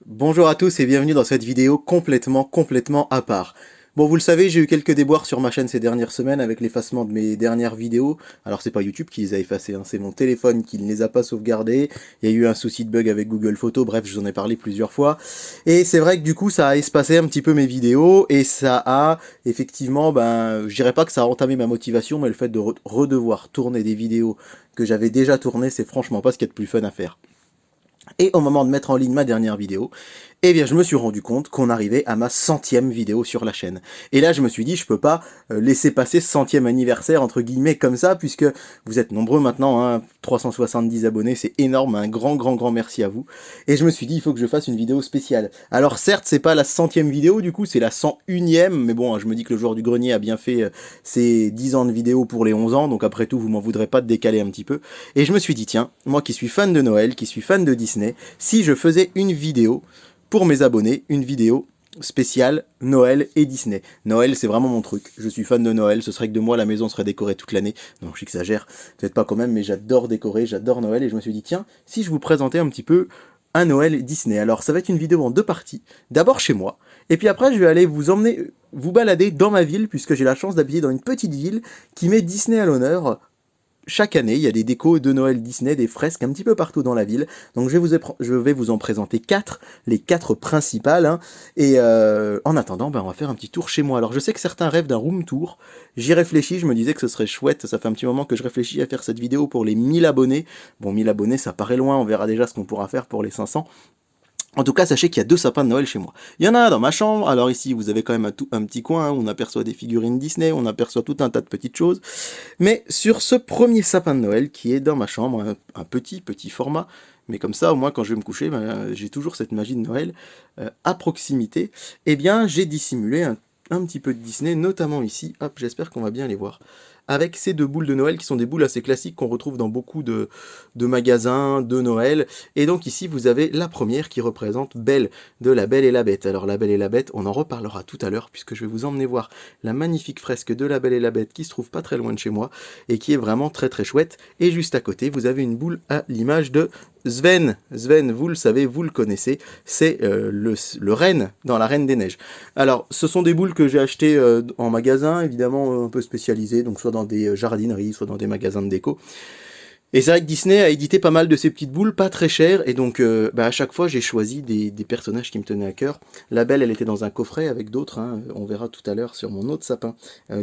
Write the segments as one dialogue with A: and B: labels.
A: Bonjour à tous et bienvenue dans cette vidéo complètement à part. Bon, vous le savez, j'ai eu quelques déboires sur ma chaîne ces dernières semaines avec l'effacement de mes dernières vidéos. Alors c'est pas YouTube qui les a effacées, hein, c'est mon téléphone qui ne les a pas sauvegardées. Il y a eu un souci de bug avec Google Photos, bref, je vous en ai parlé plusieurs fois. Et c'est vrai que du coup, ça a espacé un petit peu mes vidéos et ça a effectivement, je dirais pas que ça a entamé ma motivation, mais le fait de redevoir tourner des vidéos que j'avais déjà tournées, c'est franchement pas ce qu'il y a de plus fun à faire. Et au moment de mettre en ligne ma dernière vidéo, eh bien je me suis rendu compte qu'on arrivait à ma centième vidéo sur la chaîne. Et là je me suis dit je peux pas laisser passer ce centième anniversaire entre guillemets comme ça, puisque vous êtes nombreux maintenant, hein, 370 abonnés, c'est énorme, un grand merci à vous. Et je me suis dit il faut que je fasse une vidéo spéciale. Alors certes c'est pas la centième vidéo, du coup c'est la 101ème, mais bon je me dis que le joueur du grenier a bien fait ses 10 ans de vidéo pour les 11 ans, donc après tout vous m'en voudrez pas de décaler un petit peu. Et je me suis dit tiens, moi qui suis fan de Noël, qui suis fan de Disney, si je faisais une vidéo pour mes abonnés, une vidéo spéciale Noël et Disney. Noël, c'est vraiment mon truc. Je suis fan de Noël. Ce serait que de moi, la maison serait décorée toute l'année. Non, j'exagère. Peut-être pas quand même, mais j'adore décorer, j'adore Noël. Et je me suis dit, tiens, si je vous présentais un petit peu un Noël Disney. Alors, ça va être une vidéo en deux parties. D'abord chez moi. Et puis après, je vais aller vous emmener, vous balader dans ma ville, puisque j'ai la chance d'habiter dans une petite ville qui met Disney à l'honneur chaque année, il y a des décos de Noël Disney, des fresques un petit peu partout dans la ville. Donc je vais vous en présenter quatre, les quatre principales. Hein. Et en attendant, on va faire un petit tour chez moi. Alors je sais que certains rêvent d'un room tour. J'y réfléchis, je me disais que ce serait chouette. Ça fait un petit moment que je réfléchis à faire cette vidéo pour les 1000 abonnés. Bon, 1000 abonnés, ça paraît loin. On verra déjà ce qu'on pourra faire pour les 500. En tout cas, sachez qu'il y a deux sapins de Noël chez moi. Il y en a un dans ma chambre, alors ici vous avez quand même un petit coin hein, où on aperçoit des figurines Disney, on aperçoit tout un tas de petites choses. Mais sur ce premier sapin de Noël qui est dans ma chambre, un petit format, mais comme ça, au moins quand je vais me coucher, j'ai toujours cette magie de Noël à proximité, eh bien j'ai dissimulé un petit peu de Disney, notamment ici, hop, j'espère qu'on va bien les voir, avec ces deux boules de Noël qui sont des boules assez classiques qu'on retrouve dans beaucoup de magasins de Noël. Et donc ici, vous avez la première qui représente Belle, de La Belle et la Bête. Alors La Belle et la Bête, on en reparlera tout à l'heure, puisque je vais vous emmener voir la magnifique fresque de La Belle et la Bête qui se trouve pas très loin de chez moi, et qui est vraiment très chouette. Et juste à côté, vous avez une boule à l'image de Sven. Sven, vous le savez, vous le connaissez, c'est le renne dans la Reine des Neiges. Alors, ce sont des boules que j'ai achetées en magasin, évidemment un peu spécialisées, donc soit dans des jardineries, soit dans des magasins de déco. Et c'est vrai que Disney a édité pas mal de ces petites boules, pas très chères, et donc à chaque fois j'ai choisi des personnages qui me tenaient à cœur. La Belle, elle était dans un coffret avec d'autres, hein. On verra tout à l'heure sur mon autre sapin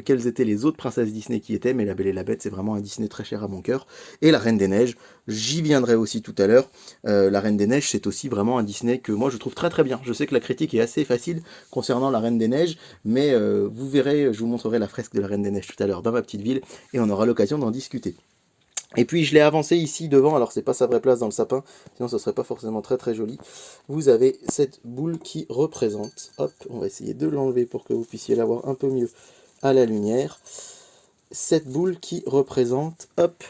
A: quelles étaient les autres princesses Disney qui étaient, mais La Belle et la Bête c'est vraiment un Disney très cher à mon cœur. Et La Reine des Neiges, j'y viendrai aussi tout à l'heure. La Reine des Neiges c'est aussi vraiment un Disney que moi je trouve très bien. Je sais que la critique est assez facile concernant La Reine des Neiges, mais vous verrez, je vous montrerai la fresque de La Reine des Neiges tout à l'heure dans ma petite ville, et on aura l'occasion d'en discuter. Et puis je l'ai avancé ici devant, alors c'est pas sa vraie place dans le sapin, sinon ce serait pas forcément très joli. Vous avez cette boule qui représente, hop, on va essayer de l'enlever pour que vous puissiez la voir un peu mieux à la lumière. Cette boule qui représente, hop,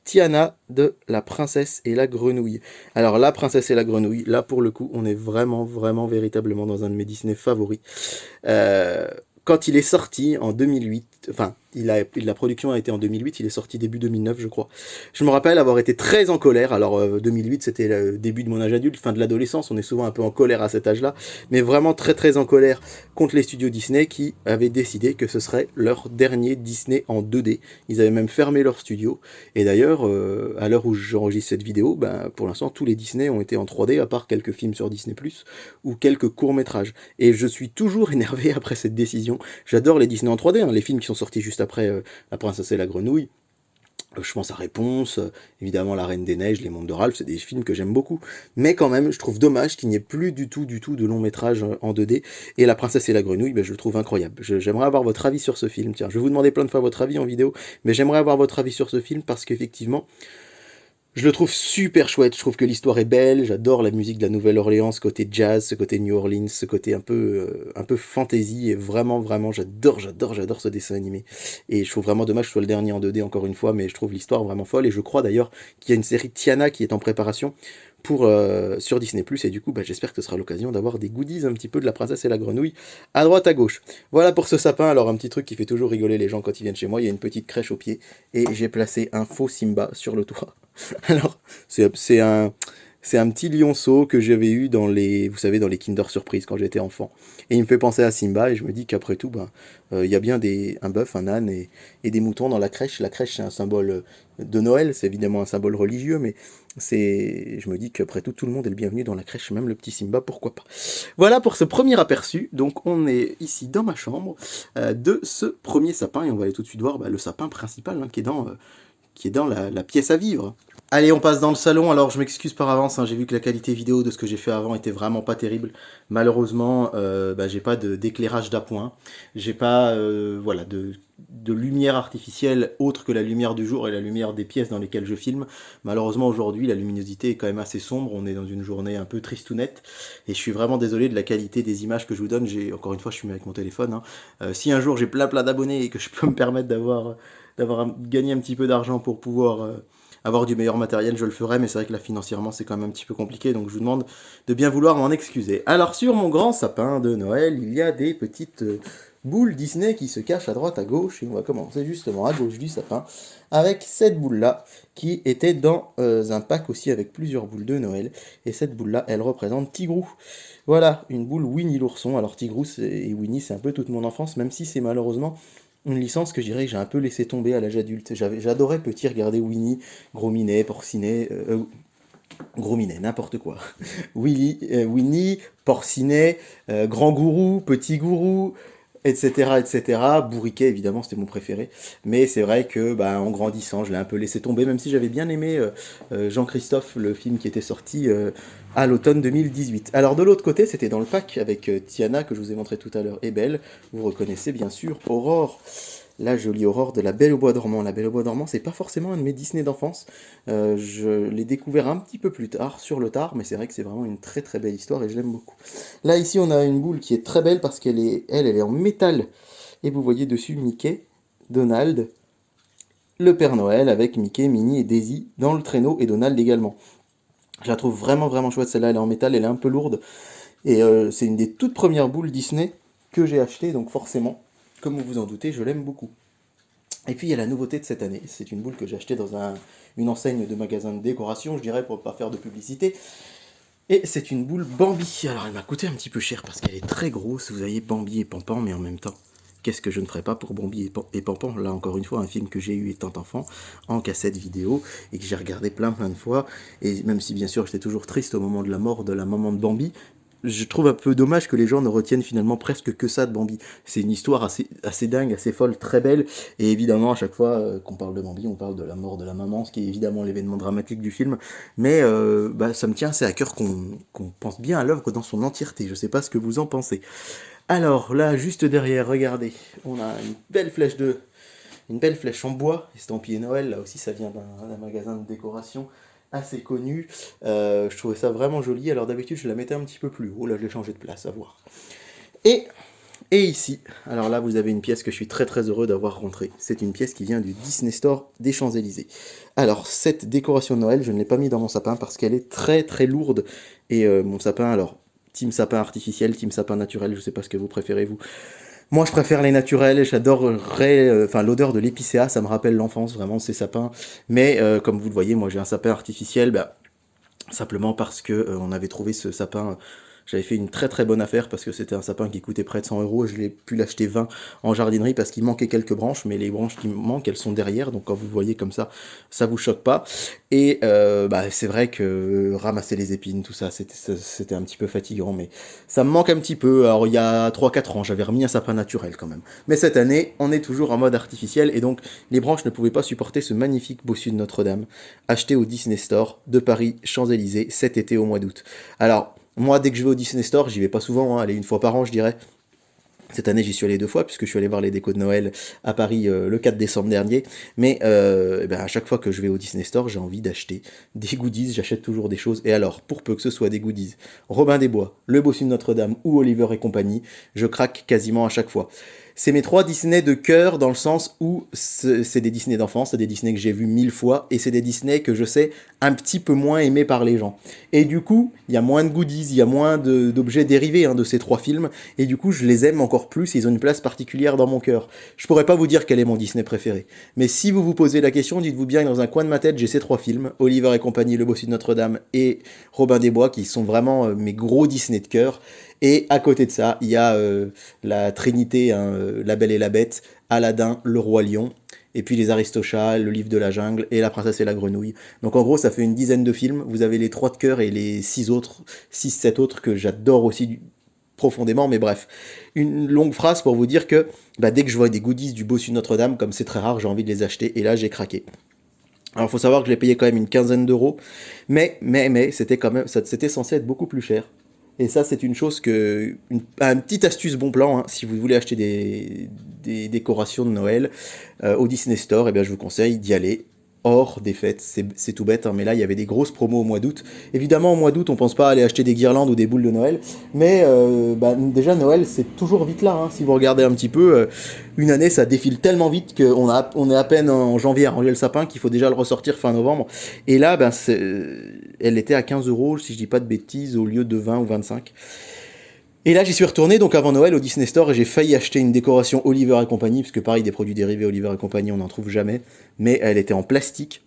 A: Tiana de La Princesse et la Grenouille. Alors La Princesse et la Grenouille, là pour le coup, on est vraiment véritablement dans un de mes Disney favoris. Euh, Quand il est sorti en 2008, enfin, la production a été en 2008, il est sorti début 2009, je crois. Je me rappelle avoir été très en colère. Alors, 2008, c'était le début de mon âge adulte, fin de l'adolescence. On est souvent un peu en colère à cet âge-là, mais vraiment très en colère contre les studios Disney qui avaient décidé que ce serait leur dernier Disney en 2D. Ils avaient même fermé leur studio. Et d'ailleurs, à l'heure où j'enregistre cette vidéo, pour l'instant, tous les Disney ont été en 3D, à part quelques films sur Disney+, ou quelques courts-métrages. Et je suis toujours énervé après cette décision. J'adore les Disney en 3D, hein, les films qui sont sortis juste après La Princesse et la Grenouille. Je pense à Réponse, évidemment La Reine des Neiges, Les Mondes de Ralph, c'est des films que j'aime beaucoup. Mais quand même, je trouve dommage qu'il n'y ait plus du tout de long métrage en 2D. Et La Princesse et la Grenouille, je le trouve incroyable. J'aimerais avoir votre avis sur ce film. Tiens, je vais vous demander plein de fois votre avis en vidéo, mais j'aimerais avoir votre avis sur ce film parce qu'effectivement, je le trouve super chouette, je trouve que l'histoire est belle, j'adore la musique de la Nouvelle-Orléans, ce côté jazz, ce côté New Orleans, ce côté un peu fantasy, et vraiment, j'adore ce dessin animé. Et je trouve vraiment dommage que ce soit le dernier en 2D encore une fois, mais je trouve l'histoire vraiment folle, et je crois d'ailleurs qu'il y a une série Tiana qui est en préparation pour sur Disney+, et du coup j'espère que ce sera l'occasion d'avoir des goodies un petit peu de La Princesse et la Grenouille à droite à gauche. Voilà pour ce sapin. Alors un petit truc qui fait toujours rigoler les gens quand ils viennent chez moi, il y a une petite crèche au pied, et j'ai placé un faux Simba sur le toit. Alors, c'est un. C'est un petit lionceau que j'avais eu dans les, vous savez, dans les Kinder Surprise quand j'étais enfant. Et il me fait penser à Simba et je me dis qu'après tout, ben, il y a bien un bœuf, un âne et des moutons dans la crèche. La crèche, c'est un symbole de Noël, c'est évidemment un symbole religieux, mais je me dis qu'après tout, tout le monde est le bienvenu dans la crèche, même le petit Simba, pourquoi pas. Voilà pour ce premier aperçu. Donc on est ici dans ma chambre de ce premier sapin et on va aller tout de suite voir le sapin principal hein, qui est dans la pièce à vivre. Allez, on passe dans le salon. Alors, je m'excuse par avance. Hein, j'ai vu que la qualité vidéo de ce que j'ai fait avant était vraiment pas terrible. Malheureusement, j'ai pas d'éclairage d'appoint. J'ai pas voilà, de lumière artificielle autre que la lumière du jour et la lumière des pièces dans lesquelles je filme. Malheureusement, aujourd'hui, la luminosité est quand même assez sombre. On est dans une journée un peu tristounette. Et je suis vraiment désolé de la qualité des images que je vous donne. Encore une fois, je suis avec mon téléphone. Hein. Si un jour j'ai plein d'abonnés et que je peux me permettre d'avoir gagné un petit peu d'argent pour pouvoir avoir du meilleur matériel, je le ferai, mais c'est vrai que là, financièrement, c'est quand même un petit peu compliqué, donc je vous demande de bien vouloir m'en excuser. Alors, sur mon grand sapin de Noël, il y a des petites boules Disney qui se cachent à droite, à gauche, et on va commencer justement à gauche du sapin, avec cette boule-là, qui était dans un pack aussi avec plusieurs boules de Noël, et cette boule-là, elle représente Tigrou. Voilà, une boule Winnie l'ourson. Alors Tigrou et Winnie, c'est un peu toute mon enfance, même si c'est malheureusement une licence que je dirais que j'ai un peu laissé tomber à l'âge adulte. J'adorais petit regarder Winnie, Gros Minet, Porcinet, Gros Minet, n'importe quoi. Winnie, Porcinet, Grand Gourou, Petit Gourou, etc., etc. Bourriquet, évidemment, c'était mon préféré. Mais c'est vrai que, en grandissant, je l'ai un peu laissé tomber, même si j'avais bien aimé Jean-Christophe, le film qui était sorti à l'automne 2018. Alors de l'autre côté, c'était dans le pack avec Tiana, que je vous ai montré tout à l'heure, et Belle. Vous reconnaissez bien sûr Aurore. La jolie Aurore de La Belle au Bois dormant. La Belle au Bois dormant, c'est pas forcément un de mes Disney d'enfance. Je l'ai découvert un petit peu plus tard, sur le tard, mais c'est vrai que c'est vraiment une très très belle histoire et je l'aime beaucoup. Là, ici, on a une boule qui est très belle parce elle est en métal. Et vous voyez dessus Mickey, Donald, le Père Noël avec Mickey, Minnie et Daisy dans le traîneau et Donald également. Je la trouve vraiment vraiment chouette celle-là, elle est en métal, elle est un peu lourde. Et c'est une des toutes premières boules Disney que j'ai achetées, donc forcément, comme vous vous en doutez, je l'aime beaucoup. Et puis il y a la nouveauté de cette année, c'est une boule que j'ai achetée dans une enseigne de magasin de décoration, je dirais, pour ne pas faire de publicité. Et c'est une boule Bambi. Alors elle m'a coûté un petit peu cher parce qu'elle est très grosse, vous voyez Bambi et Pampan, mais en même temps, qu'est-ce que je ne ferais pas pour Bambi et Pampan? Là encore une fois, un film que j'ai eu étant enfant, en cassette vidéo, et que j'ai regardé plein de fois, et même si bien sûr j'étais toujours triste au moment de la mort de la maman de Bambi, je trouve un peu dommage que les gens ne retiennent finalement presque que ça de Bambi. C'est une histoire assez dingue, assez folle, très belle, et évidemment à chaque fois qu'on parle de Bambi, on parle de la mort de la maman, ce qui est évidemment l'événement dramatique du film, mais ça me tient assez à cœur qu'on pense bien à l'œuvre dans son entièreté, je sais pas ce que vous en pensez. Alors là, juste derrière, regardez, on a une belle flèche en bois, estampillée Noël, là aussi ça vient d'un magasin de décoration assez connu. Je trouvais ça vraiment joli, alors d'habitude je la mettais un petit peu plus haut, là je l'ai changé de place, à voir. Et, et ici, alors là vous avez une pièce que je suis très très heureux d'avoir rentrée. C'est une pièce qui vient du Disney Store des Champs-Élysées. Alors cette décoration de Noël, je ne l'ai pas mis dans mon sapin parce qu'elle est très très lourde. Et mon sapin, alors, team sapin artificiel, team sapin naturel, je sais pas ce que vous préférez vous. Moi, je préfère les naturels, j'adorerais, l'odeur de l'épicéa, ça me rappelle l'enfance, vraiment, ces sapins. Mais, comme vous le voyez, moi, j'ai un sapin artificiel, simplement parce que on avait trouvé ce sapin, j'avais fait une très très bonne affaire parce que c'était un sapin qui coûtait près de 100 euros et je l'ai pu l'acheter 20 en jardinerie parce qu'il manquait quelques branches, mais les branches qui manquent elles sont derrière, donc quand vous le voyez comme ça vous choque pas. Et c'est vrai que ramasser les épines, tout ça, c'était un petit peu fatigant, mais ça me manque un petit peu. Alors il y a 3-4 ans, j'avais remis un sapin naturel quand même. Mais cette année, on est toujours en mode artificiel et donc les branches ne pouvaient pas supporter ce magnifique bossu de Notre-Dame, acheté au Disney Store de Paris, Champs-Élysées, cet été au mois d'août. Alors, moi, dès que je vais au Disney Store, j'y vais pas souvent, hein, allez, une fois par an, je dirais. Cette année, j'y suis allé 2 fois, puisque je suis allé voir les décos de Noël à Paris le 4 décembre dernier. Mais à chaque fois que je vais au Disney Store, j'ai envie d'acheter des goodies. J'achète toujours des choses. Et alors, pour peu que ce soit des goodies, Robin des Bois, Le Bossu de Notre-Dame ou Oliver et compagnie, je craque quasiment à chaque fois. C'est mes 3 Disney de cœur dans le sens où c'est des Disney d'enfance, c'est des Disney que j'ai vus 1000 fois et c'est des Disney que je sais un petit peu moins aimés par les gens. Et du coup, il y a moins de goodies, il y a moins d'objets dérivés de ces 3 films et du coup, je les aime encore plus, ils ont une place particulière dans mon cœur. Je pourrais pas vous dire quel est mon Disney préféré, mais si vous vous posez la question, dites-vous bien que dans un coin de ma tête, j'ai ces 3 films, Oliver et compagnie, Le Bossu de Notre-Dame et Robin des Bois, qui sont vraiment mes gros Disney de cœur. Et à côté de ça, il y a la Trinité, La Belle et la Bête, Aladdin, Le Roi Lion, et puis les Aristochats, Le Livre de la Jungle et La Princesse et la Grenouille. Donc en gros, ça fait une dizaine de films. Vous avez les 3 de cœur et les 7 autres que j'adore aussi profondément, mais bref. Une longue phrase pour vous dire que dès que je vois des goodies du Bossu de Notre-Dame, comme c'est très rare, j'ai envie de les acheter, et là j'ai craqué. Alors il faut savoir que je l'ai payé quand même une quinzaine d'euros, mais c'était quand même, c'était censé être beaucoup plus cher. Et ça, c'est une chose un petit astuce bon plan, si vous voulez acheter des décorations de Noël au Disney Store, eh bien, je vous conseille d'y aller hors des fêtes. C'est tout bête, mais là, il y avait des grosses promos au mois d'août. Évidemment, au mois d'août, on pense pas aller acheter des guirlandes ou des boules de Noël, mais déjà, Noël, c'est toujours vite là. Si vous regardez un petit peu, une année, ça défile tellement vite on est à peine en janvier à ranger le sapin qu'il faut déjà le ressortir fin novembre. Et là, elle était à 15 euros, si je dis pas de bêtises, au lieu de 20 ou 25. Et là, j'y suis retourné donc avant Noël au Disney Store et j'ai failli acheter une décoration Oliver et compagnie, parce que pareil, des produits dérivés Oliver et compagnie, on n'en trouve jamais. Mais elle était en plastique.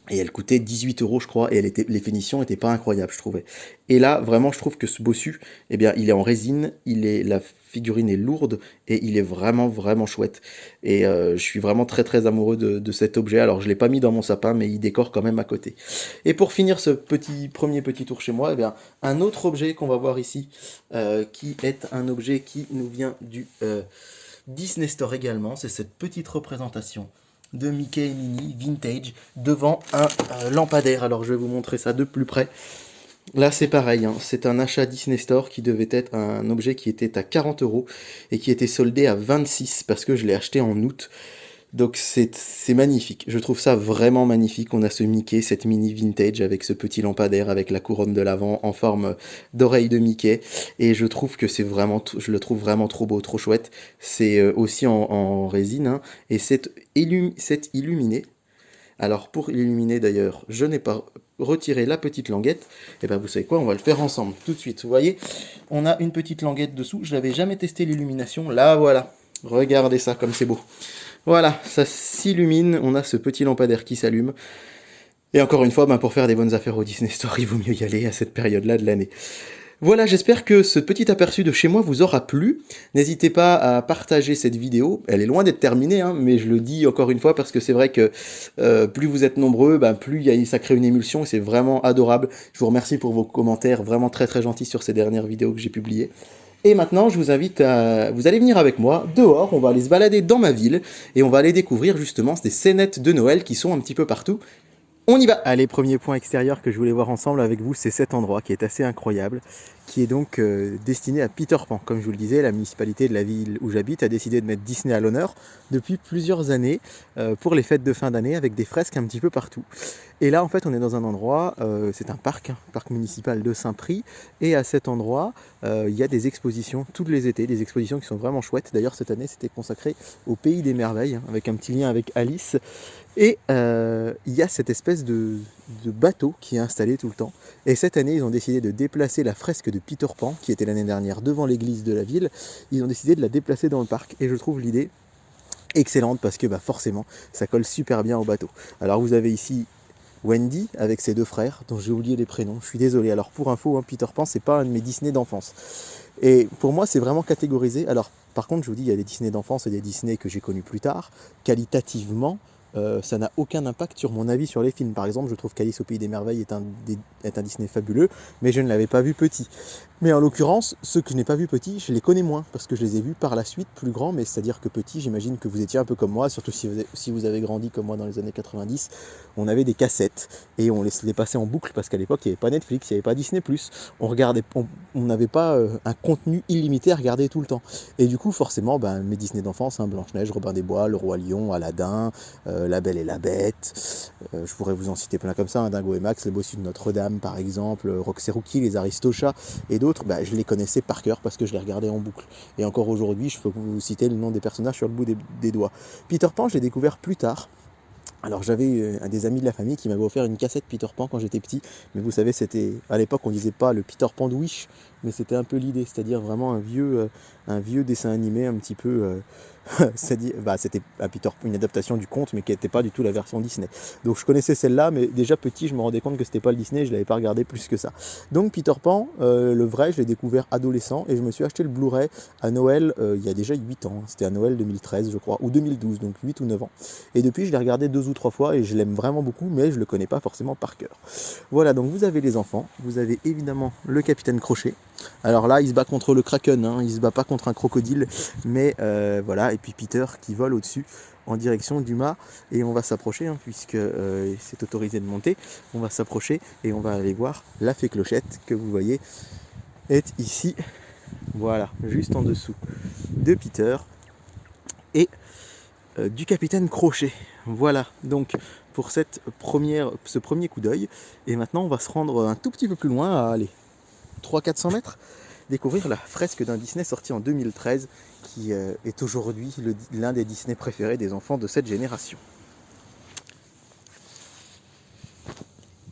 A: Et elle coûtait 18 euros, je crois, et les finitions n'étaient pas incroyables, je trouvais. Et là, vraiment, je trouve que ce bossu, eh bien, il est en résine, la figurine est lourde, et il est vraiment, vraiment chouette. Et je suis vraiment très, très amoureux de cet objet. Alors, je ne l'ai pas mis dans mon sapin, mais il décore quand même à côté. Et pour finir ce premier petit tour chez moi, eh bien, un autre objet qu'on va voir ici, qui est un objet qui nous vient du Disney Store également, c'est cette petite représentation de Mickey et Minnie vintage devant un lampadaire. Alors je vais vous montrer ça de plus près. Là c'est pareil, c'est un achat Disney Store qui devait être un objet qui était à 40 euros et qui était soldé à 26 parce que je l'ai acheté en août. Donc c'est magnifique, je trouve ça vraiment magnifique. On a ce Mickey, cette Minnie vintage avec ce petit lampadaire, avec la couronne de l'avant en forme d'oreille de Mickey, et je trouve que je le trouve vraiment trop beau, trop chouette. C'est aussi en résine, et c'est illuminé. Alors pour illuminer d'ailleurs, je n'ai pas retiré la petite languette, et ben vous savez quoi, on va le faire ensemble tout de suite. Vous voyez, on a une petite languette dessous, je n'avais jamais testé l'illumination, là voilà, regardez ça comme c'est beau. Voilà, ça s'illumine, on a ce petit lampadaire qui s'allume. Et encore une fois, pour faire des bonnes affaires au Disney Store, il vaut mieux y aller à cette période-là de l'année. Voilà, j'espère que ce petit aperçu de chez moi vous aura plu. N'hésitez pas à partager cette vidéo. Elle est loin d'être terminée, mais je le dis encore une fois parce que c'est vrai que plus vous êtes nombreux, plus ça crée une émulsion et c'est vraiment adorable. Je vous remercie pour vos commentaires vraiment très très gentils sur ces dernières vidéos que j'ai publiées. Et maintenant, je vous invite vous allez venir avec moi dehors, on va aller se balader dans ma ville, et on va aller découvrir justement des scénettes de Noël qui sont un petit peu partout. On y va! Allez, premier point extérieur que je voulais voir ensemble avec vous, c'est cet endroit qui est assez incroyable, qui est donc destiné à Peter Pan. Comme je vous le disais, la municipalité de la ville où j'habite a décidé de mettre Disney à l'honneur depuis plusieurs années pour les fêtes de fin d'année avec des fresques un petit peu partout. Et là, en fait, on est dans un endroit, c'est un parc municipal de Saint-Prix, et à cet endroit, il y a des expositions tous les étés, des expositions qui sont vraiment chouettes. D'ailleurs, cette année, c'était consacré au Pays des Merveilles, avec un petit lien avec Alice. Et il y a cette espèce de bateau qui est installé tout le temps. Et cette année, ils ont décidé de déplacer la fresque de Peter Pan, qui était l'année dernière devant l'église de la ville. Ils ont décidé de la déplacer dans le parc. Et je trouve l'idée excellente parce que forcément, ça colle super bien au bateau. Alors vous avez ici Wendy avec ses 2 frères, dont j'ai oublié les prénoms. Je suis désolé. Alors pour info, Peter Pan, c'est pas un de mes Disney d'enfance. Et pour moi, c'est vraiment catégorisé. Alors par contre, je vous dis, il y a des Disney d'enfance et des Disney que j'ai connus plus tard. Qualitativement, ça n'a aucun impact sur mon avis sur les films. Par exemple, je trouve qu'Alice au Pays des Merveilles est un Disney fabuleux, mais je ne l'avais pas vu petit. Mais en l'occurrence, ceux que je n'ai pas vus petits, je les connais moins, parce que je les ai vus par la suite plus grands, mais c'est-à-dire que petits, j'imagine que vous étiez un peu comme moi, surtout si vous avez grandi comme moi dans les années 90, on avait des cassettes, et on les passait en boucle, parce qu'à l'époque, il n'y avait pas Netflix, il n'y avait pas Disney+, on n'avait pas un contenu illimité à regarder tout le temps. Et du coup, forcément, mes Disney d'enfance, Blanche-Neige, Robin des Bois, Le Roi Lion, Aladdin, La Belle et la Bête, je pourrais vous en citer plein comme ça, hein, Dingo et Max, Les Bossus de Notre-Dame par exemple, Rox et Rookie, Les Aristochats et d'autres, je les connaissais par cœur parce que je les regardais en boucle. Et encore aujourd'hui, je peux vous citer le nom des personnages sur le bout des doigts. Peter Pan, je l'ai découvert plus tard. Alors j'avais un des amis de la famille qui m'avait offert une cassette Peter Pan quand j'étais petit, mais vous savez, c'était à l'époque on disait pas le Peter Pan de Wish, mais c'était un peu l'idée, c'est-à-dire vraiment un vieux dessin animé un petit peu, c'était une adaptation du conte, mais qui n'était pas du tout la version Disney. Donc je connaissais celle-là, mais déjà petit, je me rendais compte que c'était pas le Disney, je l'avais pas regardé plus que ça. Donc Peter Pan, le vrai, je l'ai découvert adolescent et je me suis acheté le Blu-ray à Noël il y a déjà 8 ans. C'était à Noël 2013, je crois, ou 2012, donc 8 ou 9 ans. Et depuis, je l'ai regardé 2 ou 3 fois et je l'aime vraiment beaucoup, mais je le connais pas forcément par cœur. Voilà, donc vous avez les enfants, vous avez évidemment le Capitaine Crochet. Alors là, il se bat contre le Kraken, hein, il se bat pas contre un crocodile, mais voilà, et puis Peter qui vole au-dessus en direction du mât, et on va s'approcher, hein, puisque c'est autorisé de monter, on va s'approcher et on va aller voir la fée Clochette que vous voyez est ici, voilà, juste en dessous de Peter et du Capitaine Crochet. Voilà, donc pour ce premier coup d'œil, et maintenant on va se rendre un tout petit peu plus loin, à aller 300-400 mètres, découvrir la fresque d'un Disney sorti en 2013 qui est aujourd'hui l'un des Disney préférés des enfants de cette génération.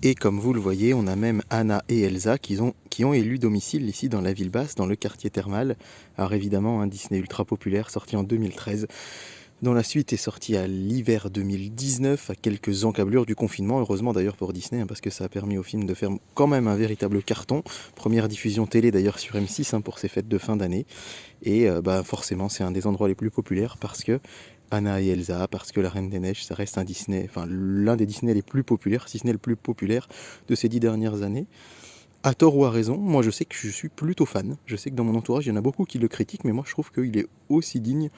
A: Et comme vous le voyez, on a même Anna et Elsa qui ont élu domicile ici dans la ville basse, dans le quartier thermal. Alors évidemment, un Disney ultra populaire sorti en 2013, dont la suite est sortie à l'hiver 2019, à quelques encablures du confinement, heureusement d'ailleurs pour Disney, hein, parce que ça a permis au film de faire quand même un véritable carton. Première diffusion télé d'ailleurs sur M6 hein, pour ces fêtes de fin d'année. Et forcément c'est un des endroits les plus populaires parce que Anna et Elsa, parce que La Reine des Neiges, ça reste un Disney, enfin l'un des Disney les plus populaires, si ce n'est le plus populaire de ces 10 dernières années. À tort ou à raison, moi je sais que je suis plutôt fan. Je sais que dans mon entourage, il y en a beaucoup qui le critiquent, mais moi je trouve qu'il est aussi digne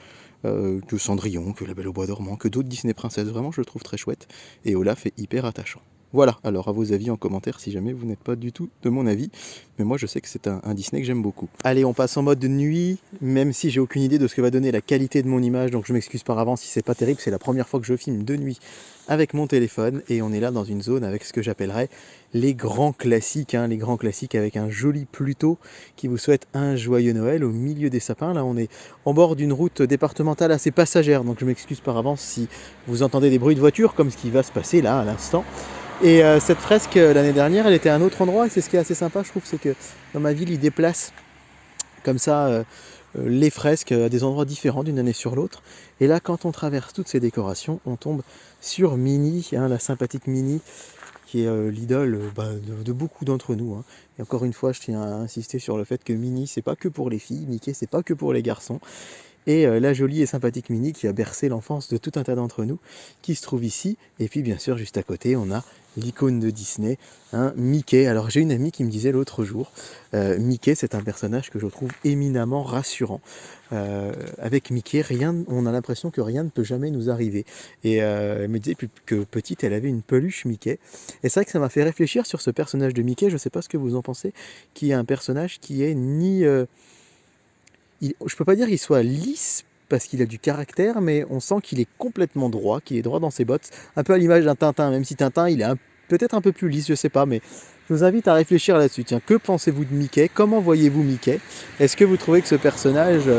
A: que Cendrillon, que La Belle au Bois dormant, que d'autres Disney princesses. Vraiment, je le trouve très chouette. Et Olaf est hyper attachant. Voilà, alors à vos avis en commentaire si jamais vous n'êtes pas du tout de mon avis. Mais moi je sais que c'est un Disney que j'aime beaucoup. Allez, on passe en mode nuit, même si j'ai aucune idée de ce que va donner la qualité de mon image. Donc je m'excuse par avance si c'est pas terrible. C'est la première fois que je filme de nuit avec mon téléphone. Et on est là dans une zone avec ce que j'appellerais les grands classiques. Les grands classiques avec un joli Pluto qui vous souhaite un joyeux Noël au milieu des sapins. Là on est en bord d'une route départementale assez passagère. Donc je m'excuse par avance si vous entendez des bruits de voiture comme ce qui va se passer là à l'instant. Et cette fresque, l'année dernière, elle était à un autre endroit. Et c'est ce qui est assez sympa, je trouve, c'est que dans ma ville, ils déplacent comme ça les fresques à des endroits différents d'une année sur l'autre. Et là, quand on traverse toutes ces décorations, on tombe sur Minnie, la sympathique Minnie, qui est l'idole de beaucoup d'entre nous. Et encore une fois, je tiens à insister sur le fait que Minnie, c'est pas que pour les filles, Mickey, c'est pas que pour les garçons. Et la jolie et sympathique Minnie qui a bercé l'enfance de tout un tas d'entre nous, qui se trouve ici. Et puis bien sûr, juste à côté, on a l'icône de Disney, Mickey. Alors j'ai une amie qui me disait l'autre jour, Mickey c'est un personnage que je trouve éminemment rassurant. Avec Mickey, on a l'impression que rien ne peut jamais nous arriver. Et elle me disait que petite, elle avait une peluche Mickey. Et c'est vrai que ça m'a fait réfléchir sur ce personnage de Mickey, je ne sais pas ce que vous en pensez, qui est un personnage qui est ni... je peux pas dire qu'il soit lisse, parce qu'il a du caractère, mais on sent qu'il est complètement droit, qu'il est droit dans ses bottes, un peu à l'image d'un Tintin, même si Tintin, il est peut-être un peu plus lisse, je sais pas, mais je vous invite à réfléchir là-dessus. Tiens, que pensez-vous de Mickey? Comment voyez-vous Mickey? Est-ce que vous trouvez que ce personnage,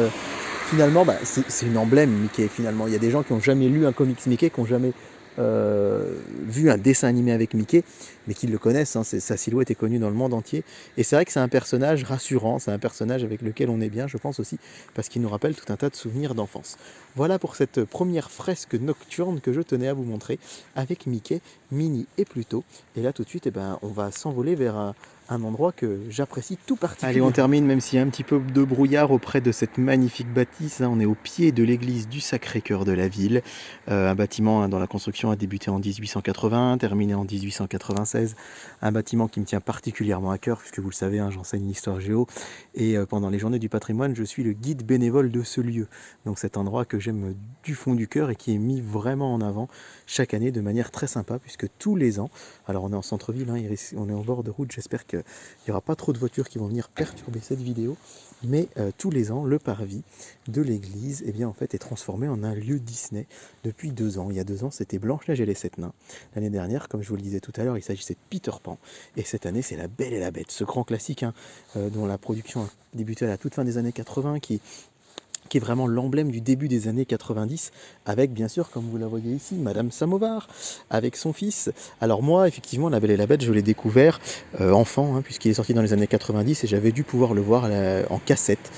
A: finalement, c'est une emblème Mickey, finalement. Il y a des gens qui n'ont jamais lu un comics Mickey, qui n'ont jamais vu un dessin animé avec Mickey, mais qui le connaissent, sa silhouette est connue dans le monde entier, et c'est vrai que c'est un personnage rassurant, c'est un personnage avec lequel on est bien, je pense aussi, parce qu'il nous rappelle tout un tas de souvenirs d'enfance. Voilà pour cette première fresque nocturne que je tenais à vous montrer, avec Mickey, Minnie et Pluto, et là tout de suite, on va s'envoler vers un endroit que j'apprécie tout particulièrement. Allez, on termine, même s'il y a un petit peu de brouillard auprès de cette magnifique bâtisse. On est au pied de l'église du Sacré-Cœur de la ville. Un bâtiment dont la construction a débuté en 1880, terminé en 1896. Un bâtiment qui me tient particulièrement à cœur, puisque vous le savez, j'enseigne l'histoire géo. Et pendant les journées du patrimoine, je suis le guide bénévole de ce lieu. Donc cet endroit que j'aime du fond du cœur et qui est mis vraiment en avant chaque année de manière très sympa, puisque tous les ans, alors on est en centre-ville, on est en bord de route, j'espère qu'il n'y aura pas trop de voitures qui vont venir perturber cette vidéo. Mais tous les ans, le parvis de l'église en fait, est transformé en un lieu Disney depuis 2 ans. Il y a 2 ans, c'était Blanche-Neige et les 7 nains. L'année dernière, comme je vous le disais tout à l'heure, il s'agissait de Peter Pan. Et cette année, c'est La Belle et la Bête, ce grand classique dont la production a débuté à la toute fin des années 80, qui est vraiment l'emblème du début des années 90, avec bien sûr, comme vous la voyez ici, Madame Samovar, avec son fils. Alors moi, effectivement, La Belle et la Bête, je l'ai découvert enfant, puisqu'il est sorti dans les années 90, et j'avais dû pouvoir le voir en cassette,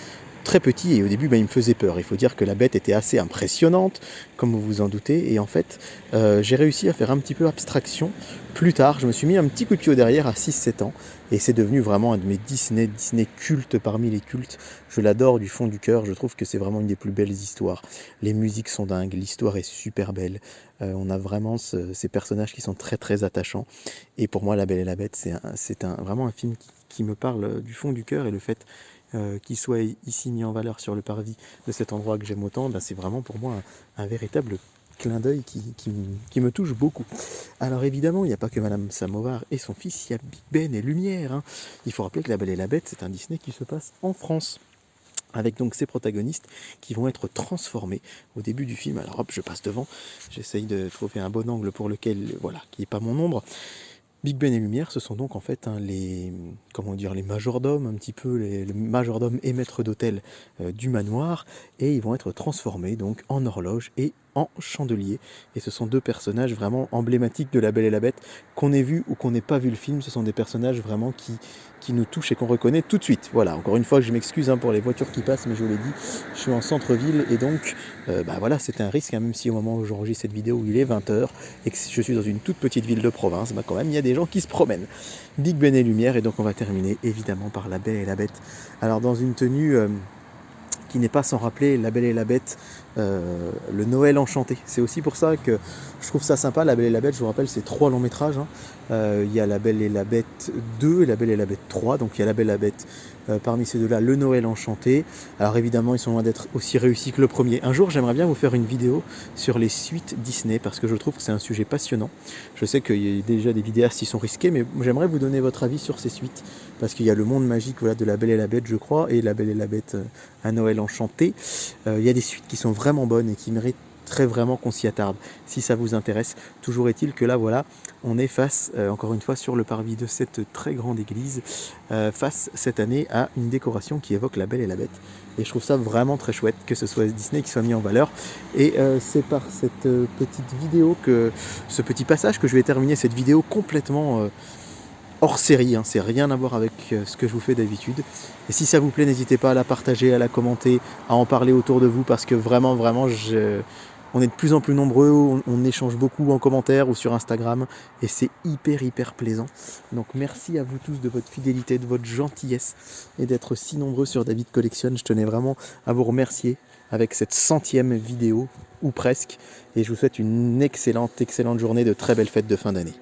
A: très petit, et au début il me faisait peur. Il faut dire que la bête était assez impressionnante, comme vous vous en doutez, et en fait j'ai réussi à faire un petit peu abstraction. Plus tard, je me suis mis un petit coup de pied au derrière à 6-7 ans, et c'est devenu vraiment un de mes Disney cultes parmi les cultes. Je l'adore du fond du cœur, je trouve que c'est vraiment une des plus belles histoires. Les musiques sont dingues, l'histoire est super belle, on a vraiment ces personnages qui sont très très attachants, et pour moi La Belle et la Bête, c'est vraiment un film qui me parle du fond du cœur, et le fait qu'il soit ici mis en valeur sur le parvis de cet endroit que j'aime autant, c'est vraiment pour moi un véritable clin d'œil qui me touche beaucoup. Alors évidemment, il n'y a pas que Madame Samovar et son fils, il y a Big Ben et Lumière. Il faut rappeler que La Belle et la Bête, c'est un Disney qui se passe en France, avec donc ces protagonistes qui vont être transformés au début du film. Alors hop, je passe devant, j'essaye de trouver un bon angle pour lequel, voilà, qui n'est pas mon ombre. Big Ben et Lumière, ce sont donc en fait les majordomes, un petit peu les majordomes et maîtres d'hôtel du manoir, et ils vont être transformés donc en horloge et en chandelier. Et ce sont 2 personnages vraiment emblématiques de La Belle et la Bête, qu'on ait vu ou qu'on n'ait pas vu le film. Ce sont des personnages vraiment qui nous touchent et qu'on reconnaît tout de suite. Voilà, encore une fois, je m'excuse pour les voitures qui passent, mais je vous l'ai dit, je suis en centre-ville, et donc voilà, c'est un risque, même si au moment où j'enregistre cette vidéo, il est 20h, et que je suis dans une toute petite ville de province, quand même, il y a des gens qui se promènent. Big Ben et Lumière, et donc on va terminer évidemment par La Belle et la Bête. Alors dans une tenue qui n'est pas sans rappeler La Belle et la Bête, le Noël enchanté. C'est aussi pour ça que je trouve ça sympa. La Belle et la Bête, je vous rappelle, c'est 3 longs métrages. Il y a La Belle et la Bête 2 et La Belle et la Bête 3. Donc il y a La Belle et la Bête parmi ces 2-là, le Noël enchanté. Alors évidemment, ils sont loin d'être aussi réussis que le premier. Un jour, j'aimerais bien vous faire une vidéo sur les suites Disney, parce que je trouve que c'est un sujet passionnant. Je sais qu'il y a déjà des vidéastes qui sont risqués, mais j'aimerais vous donner votre avis sur ces suites, parce qu'il y a le monde magique de La Belle et la Bête, je crois, et La Belle et la Bête, un Noël enchanté. Il y a des suites qui sont vraiment bonnes et qui mériteraient vraiment qu'on s'y attarde, si ça vous intéresse. Toujours est-il que là, voilà, on est face, encore une fois, sur le parvis de cette très grande église, face cette année à une décoration qui évoque La Belle et la Bête. Et je trouve ça vraiment très chouette que ce soit Disney qui soit mis en valeur. Et c'est par cette petite vidéo, ce petit passage, que je vais terminer cette vidéo complètement hors série. C'est rien à voir avec ce que je vous fais d'habitude. Et si ça vous plaît, n'hésitez pas à la partager, à la commenter, à en parler autour de vous, parce que vraiment, on est de plus en plus nombreux, on échange beaucoup en commentaire ou sur Instagram, et c'est hyper plaisant. Donc merci à vous tous de votre fidélité, de votre gentillesse, et d'être si nombreux sur David Collectionne. Je tenais vraiment à vous remercier avec cette 100e vidéo, ou presque, et je vous souhaite une excellente journée, de très belles fêtes de fin d'année.